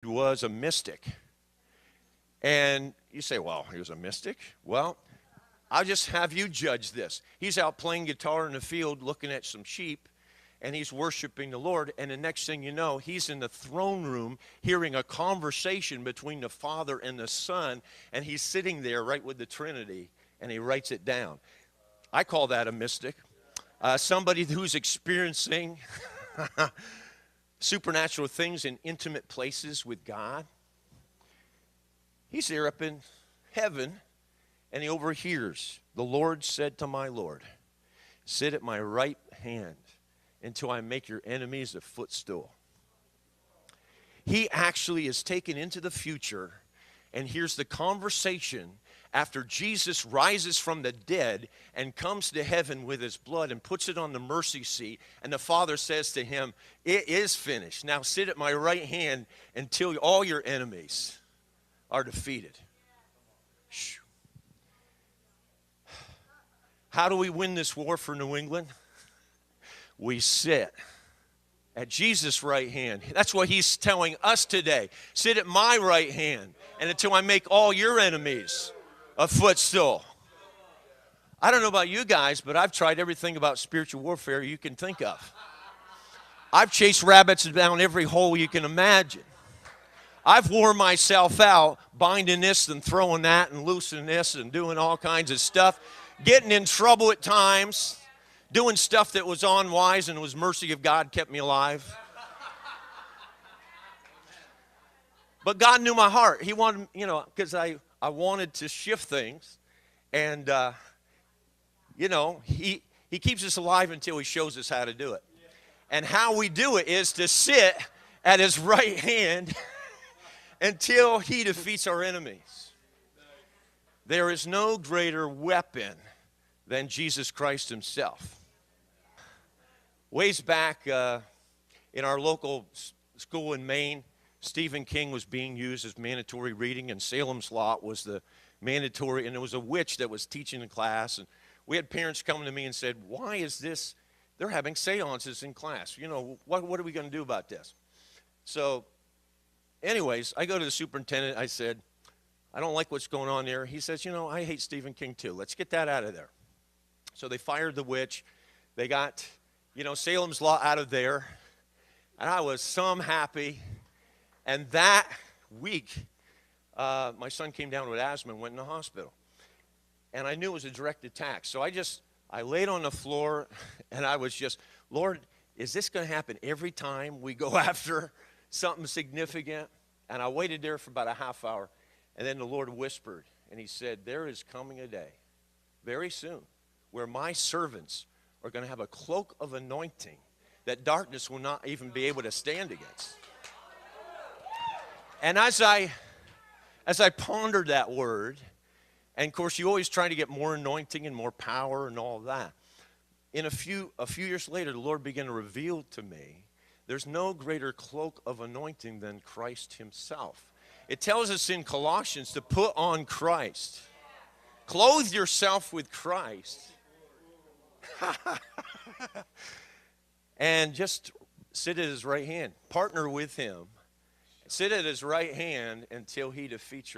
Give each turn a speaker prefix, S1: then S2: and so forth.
S1: was a mystic. And you say, well, he was a mystic? Well, I'll just have you judge this. He's out playing guitar in the field looking at some sheep, and he's worshiping the Lord. And the next thing you know, he's in the throne room hearing a conversation between the Father and the Son, and he's sitting there right with the Trinity, and he writes it down. I call that a mystic. Somebody who's experiencing supernatural things in intimate places with God. He's there up in heaven, and he overhears. The Lord said to my Lord, sit at my right hand until I make your enemies a footstool. He actually is taken into the future and hears the conversation after Jesus rises from the dead and comes to heaven with his blood and puts it on the mercy seat. And the Father says to him, it is finished. Now sit at my right hand until all your enemies are defeated. How do we win this war for New England? We sit at Jesus' right hand. That's what he's telling us today. Sit at my right hand, and until I make all your enemies a footstool. I don't know about you guys, but I've tried everything about spiritual warfare you can think of. I've chased rabbits down every hole you can imagine. I've worn myself out binding this and throwing that and loosening this and doing all kinds of stuff, getting in trouble at times, doing stuff that was unwise, and it was mercy of God kept me alive. But God knew my heart. He wanted, because I wanted to shift things. And, he keeps us alive until he shows us how to do it. And how we do it is to sit at his right hand until he defeats our enemies. There is no greater weapon than Jesus Christ himself. Ways back in our local school in Maine, Stephen King was being used as mandatory reading, and Salem's Lot was the mandatory, and there was a witch that was teaching the class, and we had parents coming to me and said, why is this, they're having seances in class. What are we going to do about this? So anyways, I go to the superintendent. I said, I don't like what's going on there. He says, I hate Stephen King too. Let's get that out of there. So they fired the witch. They got, Salem's Lot out of there. And I was some happy. And that week, my son came down with asthma and went in the hospital. And I knew it was a direct attack. So I laid on the floor, and I was just, Lord, is this going to happen every time we go after something significant? And I waited there for about a half hour, and then the Lord whispered, and he said, there is coming a day, very soon, where my servants are going to have a cloak of anointing that darkness will not even be able to stand against. And as I pondered that word, and of course you always try to get more anointing and more power and all of that, a few years later, the Lord began to reveal to me there's no greater cloak of anointing than Christ himself. It tells us in Colossians to put on Christ. Clothe yourself with Christ. And just sit at his right hand. Partner with him. Sit at his right hand until he defeats your